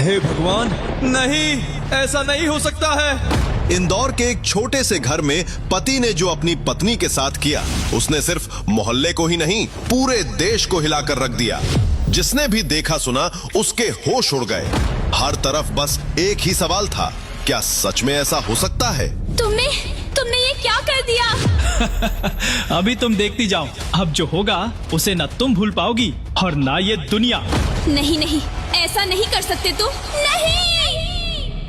हे भगवान, नहीं, ऐसा नहीं हो सकता है। इंदौर के एक छोटे से घर में पति ने जो अपनी पत्नी के साथ किया, उसने सिर्फ मोहल्ले को ही नहीं पूरे देश को हिलाकर रख दिया। जिसने भी देखा सुना उसके होश उड़ गए। हर तरफ बस एक ही सवाल था, क्या सच में ऐसा हो सकता है? तुमने ये क्या कर दिया? अभी तुम देखती जाओ, अब जो होगा उसे न तुम भूल पाओगी और ना ये दुनिया। नहीं, ऐसा नहीं कर सकते तुम, नहीं।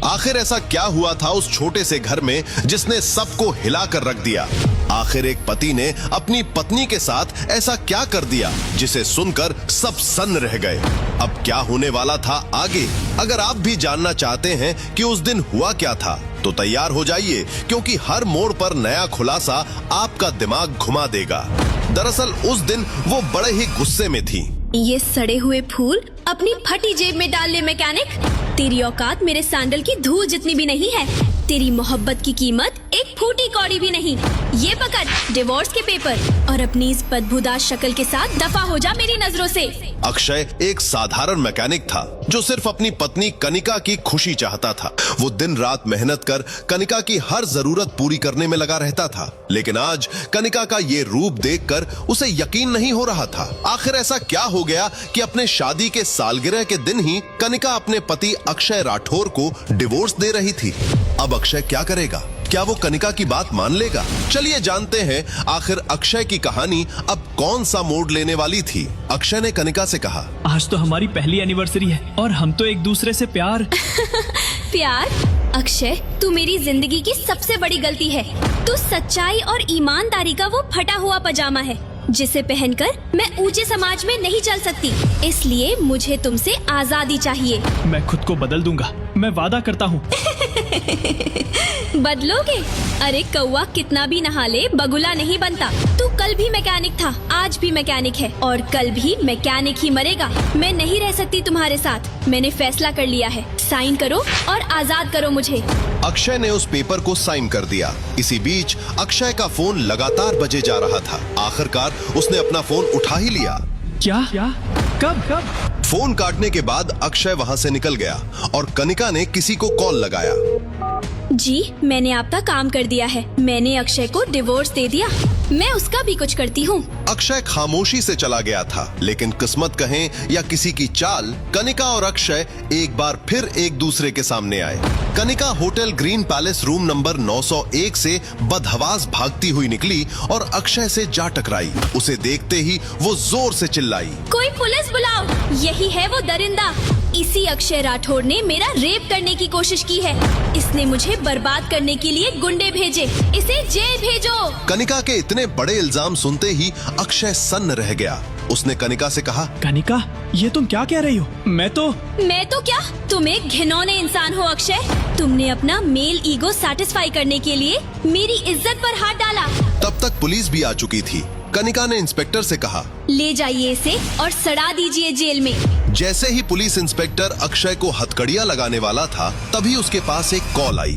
आखिर ऐसा क्या हुआ था उस छोटे से घर में जिसने सबको हिलाकर रख दिया? आखिर एक पति ने अपनी पत्नी के साथ ऐसा क्या कर दिया जिसे सुनकर सब सन्न रह गए? अब क्या होने वाला था आगे? अगर आप भी जानना चाहते हैं कि उस दिन हुआ क्या था, तो तैयार हो जाइए, क्योंकि हर मोड़ पर नया खुलासा आपका दिमाग घुमा देगा। दरअसल उस दिन वो बड़े ही गुस्से में थी। ये सड़े हुए फूल अपनी फटी जेब में डाल ले मैकेनिक। तेरी औकात मेरे सैंडल की धूल जितनी भी नहीं है। तेरी मोहब्बत की कीमत एक फूटी कौड़ी भी नहीं। ये पकड़ डिवोर्स के पेपर और अपनी इस बदबूदार शक्ल के साथ दफा हो जा मेरी नजरों से। अक्षय एक साधारण मैकेनिक था जो सिर्फ अपनी पत्नी कनिका की खुशी चाहता था। वो दिन रात मेहनत कर कनिका की हर जरूरत पूरी करने में लगा रहता था। लेकिन आज कनिका का ये रूप देखकर उसे यकीन नहीं हो रहा था। आखिर ऐसा क्या हो गया कि अपने शादी के सालगिरह के दिन ही कनिका अपने पति अक्षय राठौर को डिवोर्स दे रही थी। अब अक्षय क्या करेगा? क्या वो कनिका की बात मान लेगा? चलिए जानते हैं आखिर अक्षय की कहानी अब कौन सा मोड़ लेने वाली थी। अक्षय ने कनिका से कहा, आज तो हमारी पहली एनिवर्सरी है और हम तो एक दूसरे से प्यार। अक्षय, तू मेरी जिंदगी की सबसे बड़ी गलती है। तू सच्चाई और ईमानदारी का वो फटा हुआ पजामा है जिसे पहनकर मैं ऊंचे समाज में नहीं चल सकती। इसलिए मुझे तुमसे आजादी चाहिए। मैं खुद को बदल दूंगा, मैं वादा करता हूँ। बदलोगे? अरे कौवा कितना भी नहा ले बगुला नहीं बनता। तू कल भी मैकेनिक था, आज भी मैकेनिक है और कल भी मैकेनिक ही मरेगा। मैं नहीं रह सकती तुम्हारे साथ। मैंने फैसला कर लिया है। साइन करो और आजाद करो मुझे। अक्षय ने उस पेपर को साइन कर दिया। इसी बीच अक्षय का फोन लगातार बजे जा रहा था। आखिरकार उसने अपना फोन उठा ही लिया। क्या? कब? फोन काटने के बाद अक्षय वहां से निकल गया और कनिका ने किसी को कॉल लगाया। जी, मैंने आपका काम कर दिया है। मैंने अक्षय को डिवोर्स दे दिया। मैं उसका भी कुछ करती हूँ। अक्षय खामोशी से चला गया था, लेकिन किस्मत कहें या किसी की चाल, कनिका और अक्षय एक बार फिर एक दूसरे के सामने आए। Kanika hotel green palace room number 901 से बदहवास भागती हुई निकली और अक्षय से जा टकराई। उसे देखते ही वो जोर से चिल्लाई, कोई पुलिस बुलाओ, यही है वो दरिंदा। इसी अक्षय राठौर ने मेरा रेप करने की कोशिश की है। इसने मुझे बर्बाद करने के लिए गुंडे भेजे। इसे जेल भेजो। कनिका के इतने बड़े इल्जाम सुनते ही अक्षय सन्न रह गया। उसने कनिका से कहा, कनिका, ये तुम क्या कह रही हो? मैं तो क्या? तुम एक घिनौने इंसान हो अक्षय। तुमने अपना मेल ईगो सैटिस्फाई करने के लिए मेरी इज्जत पर हाथ डाला। तब तक पुलिस भी आ चुकी थी। कनिका ने इंस्पेक्टर से कहा, ले जाइए इसे और सड़ा दीजिए जेल में। जैसे ही पुलिस इंस्पेक्टर अक्षय को हथकड़ियां लगाने वाला था, तभी उसके पास एक कॉल आई।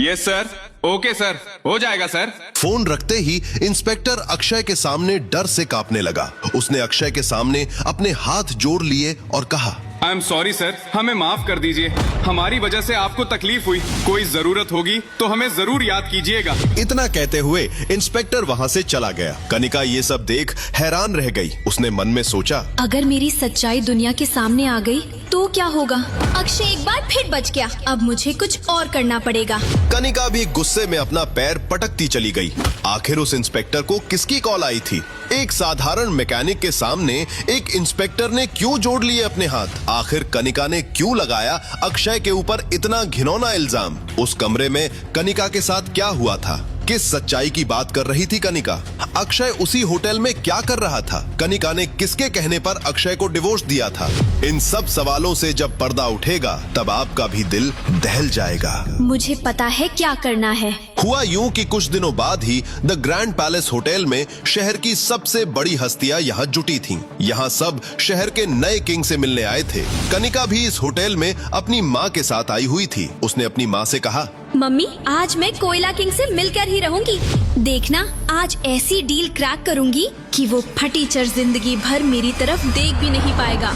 यस सर, ओके सर, हो जाएगा सर। फोन रखते ही इंस्पेक्टर अक्षय के सामने डर से कांपने लगा। उसने अक्षय के सामने अपने हाथ जोड़ लिए और कहा, आई एम सॉरी सर, हमें माफ कर दीजिए। हमारी वजह से आपको तकलीफ हुई। कोई जरूरत होगी तो हमें जरूर याद कीजिएगा। इतना कहते हुए इंस्पेक्टर वहां से चला गया। कनिका ये सब देख हैरान रह गई। उसने मन में सोचा, अगर मेरी सच्चाई दुनिया के सामने आ गई तो क्या होगा? अक्षय एक बार फिर बच गया। अब मुझे कुछ और करना पड़ेगा। कनिका भी गुस्से में अपना पैर पटकती चली गई। आखिर उस इंस्पेक्टर को किसकी कॉल आई थी? एक साधारण मैकेनिक के सामने एक इंस्पेक्टर ने क्यों जोड़ लिए अपने हाथ? आखिर कनिका ने क्यों लगाया अक्षय के ऊपर इतना घिनौना इल्जाम? उस कमरे में कनिका के साथ क्या हुआ था? किस सच्चाई की बात कर रही थी कनिका? अक्षय उसी होटल में क्या कर रहा था? कनिका ने किसके कहने पर अक्षय को डिवोर्स दिया था? इन सब सवालों से जब पर्दा उठेगा तब आपका भी दिल दहल जाएगा। मुझे पता है क्या करना है। हुआ यूं कि कुछ दिनों बाद ही द ग्रैंड पैलेस होटल में शहर की सबसे बड़ी हस्तियां यहाँ जुटी थीं। यहाँ सब शहर के नए किंग से मिलने आए थे। कनिका भी इस होटल में अपनी माँ के साथ आई हुई थी। उसने अपनी माँ से कहा, मम्मी, आज मैं कोयला किंग से मिलकर ही रहूंगी। देखना, आज ऐसी डील क्रैक करूंगी कि वो फटीचर जिंदगी भर मेरी तरफ देख भी नहीं पाएगा।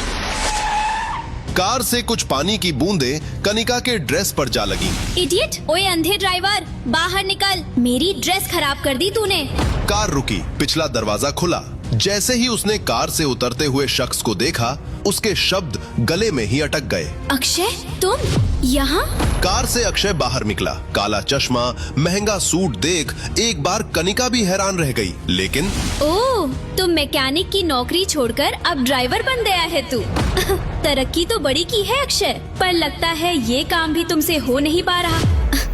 कार से कुछ पानी की बूंदें कनिका के ड्रेस पर जा लगी। इडियट! ओए अंधे ड्राइवर, बाहर निकल, मेरी ड्रेस खराब कर दी तूने। कार रुकी, पिछला दरवाजा खुला। जैसे ही उसने कार से उतरते हुए शख्स को देखा, उसके शब्द गले में ही अटक गए। अक्षय, तुम यहाँ? कार से अक्षय बाहर निकला। काला चश्मा, महंगा सूट देख एक बार कनिका भी हैरान रह गई। लेकिन ओह, तुम मैकेनिक की नौकरी छोड़कर अब ड्राइवर बन गया है तू। तरक्की तो बड़ी की है अक्षय, पर लगता है ये काम भी तुमसे हो नहीं पा रहा।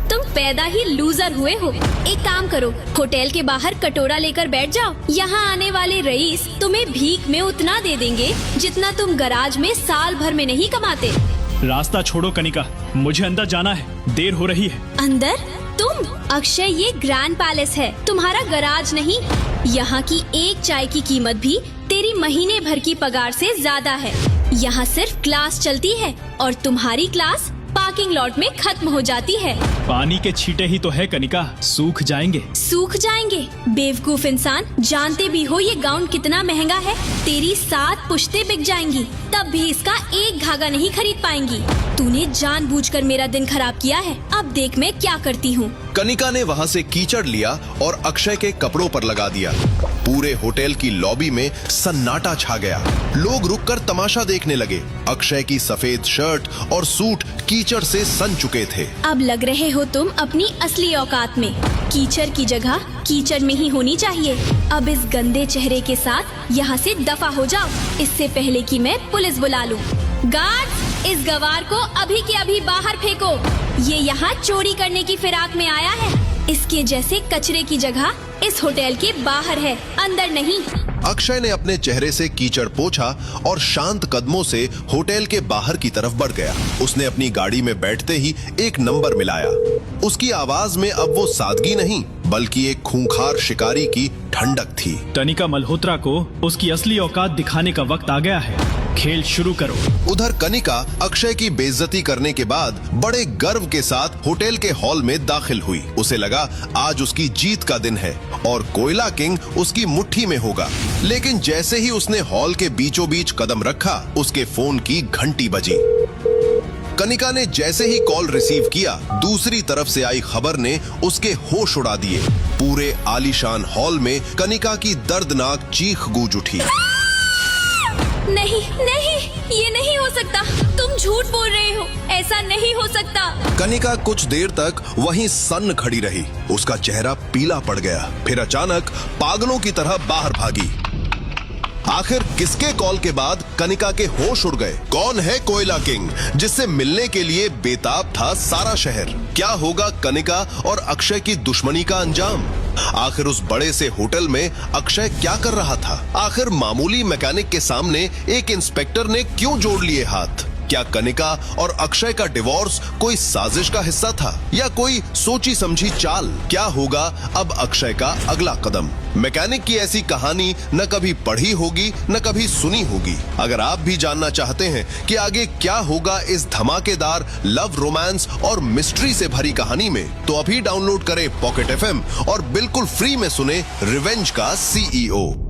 तुम पैदा ही लूजर हुए हो। एक काम करो, होटल के बाहर कटोरा लेकर बैठ जाओ। यहाँ आने वाले रईस तुम्हें भीख में उतना दे देंगे जितना तुम गराज में साल भर में नहीं कमाते। रास्ता छोड़ो कनिका, मुझे अंदर जाना है, देर हो रही है। अंदर? तुम? अक्षय, ये ग्रैंड पैलेस है, तुम्हारा गराज नहीं। यहाँ की एक चाय की कीमत भी तेरी महीने भर की पगार से ज्यादा है। यहाँ सिर्फ क्लास चलती है और तुम्हारी क्लास पार्किंग लॉट में खत्म हो जाती है। पानी के छींटे ही तो है कनिका, सूख जाएंगे। सूख जाएंगे? बेवकूफ इंसान, जानते भी हो ये गाउन कितना महंगा है। तेरी 7 पुश्तें बिक जाएंगी, तब भी इसका एक धागा नहीं खरीद पाएंगी। तूने जानबूझकर मेरा दिन खराब किया है, अब देख मैं क्या करती हूँ। कनिका ने वहाँ से कीचड़ लिया और अक्षय के कपड़ों पर लगा दिया। पूरे होटल की लॉबी में सन्नाटा छा गया। लोग रुककर तमाशा देखने लगे। अक्षय की सफेद शर्ट और सूट कीचड़ से सन चुके थे। अब लग रहे हो तुम अपनी असली औकात में। कीचड़ की जगह कीचड़ में ही होनी चाहिए। अब इस गंदे चेहरे के साथ यहाँ से दफा हो जाओ, इससे पहले कि मैं पुलिस बुला लूं। गार्ड, इस गवार को अभी के अभी बाहर फेंको। ये यहाँ चोरी करने की फिराक में आया है। इसके जैसे कचरे की जगह इस होटल के बाहर है, अंदर नहीं। अक्षय ने अपने चेहरे से कीचड़ पोंछा और शांत कदमों से होटल के बाहर की तरफ बढ़ गया। उसने अपनी गाड़ी में बैठते ही एक नंबर मिलाया। उसकी आवाज में अब वो सादगी नहीं, बल्कि एक खूंखार शिकारी की ठंडक थी। कनिका मल्होत्रा को उसकी असली औकात दिखाने का वक्त आ गया है। खेल शुरू करो। उधर कनिका अक्षय की बेइज्जती करने के बाद बड़े गर्व के साथ होटल के हॉल में दाखिल हुई। उसे लगा आज उसकी जीत का दिन है और कोयला किंग उसकी मुट्ठी में होगा। लेकिन जैसे ही उसने हॉल के बीचों बीच कदम रखा, उसके फोन की घंटी बजी। कनिका ने जैसे ही कॉल रिसीव किया, दूसरी तरफ से आई खबर ने उसके होश उड़ा दिए। पूरे आलीशान हॉल में कनिका की दर्दनाक चीख गूंज उठी। नहीं नहीं, ये नहीं हो सकता, तुम झूठ बोल रहे हो, ऐसा नहीं हो सकता। कनिका कुछ देर तक वहीं सन्न खड़ी रही। उसका चेहरा पीला पड़ गया, फिर अचानक पागलों की तरह बाहर भागी। आखिर किसके कॉल के बाद कनिका के होश उड़ गए? कौन है कोयला किंग जिससे मिलने के लिए बेताब था सारा शहर? क्या होगा कनिका और अक्षय की दुश्मनी का अंजाम? आखिर उस बड़े से होटल में अक्षय क्या कर रहा था? आखिर मामूली मैकेनिक के सामने एक इंस्पेक्टर ने क्यों जोड़ लिए हाथ? क्या कनिका और अक्षय का डिवोर्स कोई साजिश का हिस्सा था या कोई सोची समझी चाल? क्या होगा अब अक्षय का अगला कदम? मैकेनिक की ऐसी कहानी न कभी पढ़ी होगी न कभी सुनी होगी। अगर आप भी जानना चाहते हैं कि आगे क्या होगा इस धमाकेदार लव, रोमांस और मिस्ट्री से भरी कहानी में, तो अभी डाउनलोड करें पॉकेट FM और बिल्कुल फ्री में सुने रिवेंज का CEO।